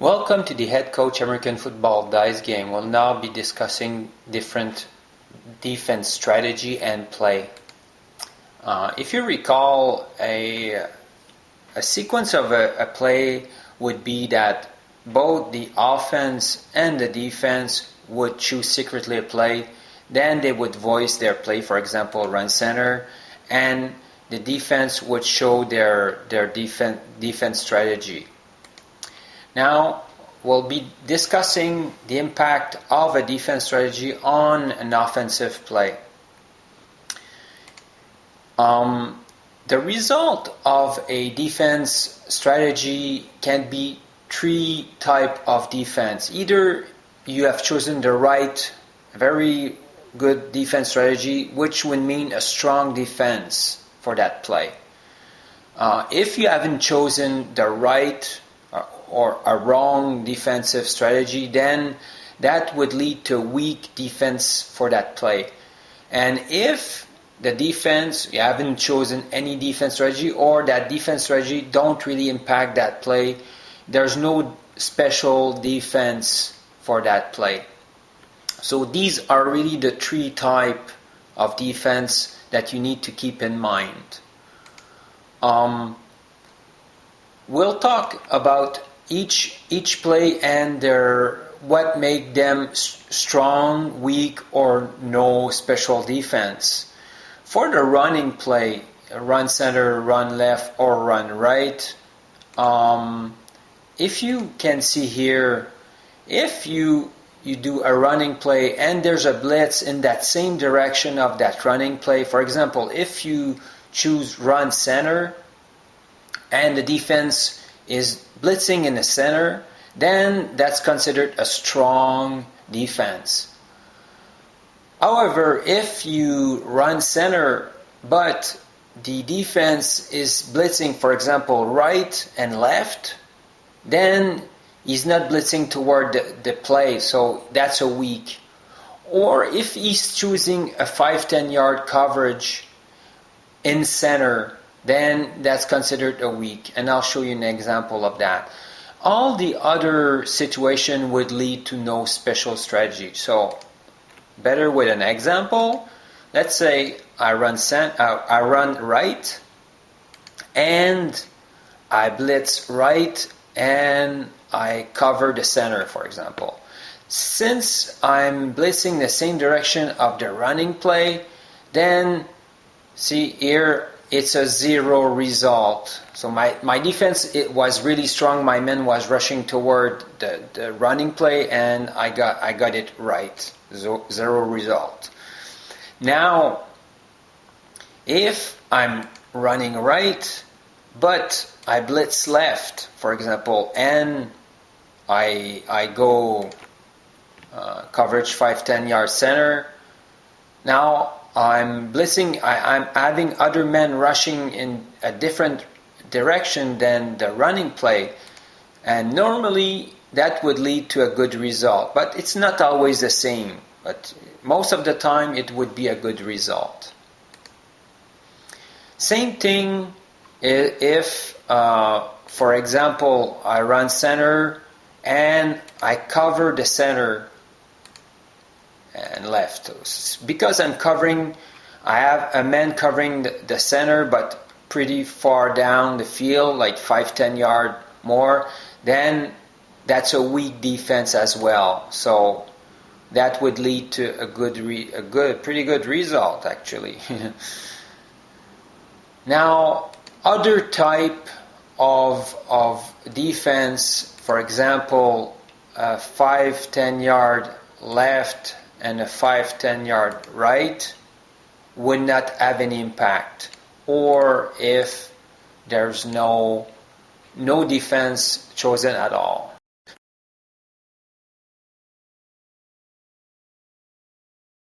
Welcome to the Head Coach American Football Dice Game. We'll now be discussing different defense strategy and play. If you recall, a sequence of a play would be that both the offense and the defense would choose secretly a play. Then they would voice their play, for example, run center, and the defense would show their defense strategy. Now, we'll be discussing the impact of a defense strategy on an offensive play. The result of a defense strategy can be three types of defense. Either you have chosen the right, very good defense strategy, which would mean a strong defense for that play. If you haven't chosen the right or a wrong defensive strategy, then that would lead to weak defense for that play. And if the defense, you haven't chosen any defense strategy, or that defense strategy don't really impact that play, there's no special defense for that play. So these are really the three types of defense that you need to keep in mind. We'll talk about each play and what make them strong, weak, or no special defense. For the running play, run center, run left, or run right, if you can see here, if you do a running play and there's a blitz in that same direction of that running play, for example, if you choose run center and the defense is blitzing in the center, then that's considered a strong defense. However, if you run center but the defense is blitzing, for example, right and left, then he's not blitzing toward the play, so that's a weak. Or if he's choosing a 5-10 yard coverage in center, then that's considered a weak, and I'll show you an example of that. All the other situation would lead to no special strategy. So better with an example. Let's say I run right and I blitz right and I cover the center, for example. Since I'm blitzing the same direction of the running play, then see here, it's a 0 result. So my defense, it was really strong. My man was rushing toward the running play, and I got it right. 0 result. Now, if I'm running right, but I blitz left, for example, and I go coverage 5-10 yard center, now I'm blitzing, I'm having other men rushing in a different direction than the running play, and normally that would lead to a good result, but it's not always the same, but most of the time it would be a good result. Same thing if for example, I run center and I cover the center and left. Because I'm covering, I have a man covering the center but pretty far down the field, like 5-10 yard more, then that's a weak defense as well. So that would lead to a pretty good result actually. Now, other type of defense, for example, a 5-10 yard left and a 5-10 yard right, would not have any impact. Or if there's no defense chosen at all.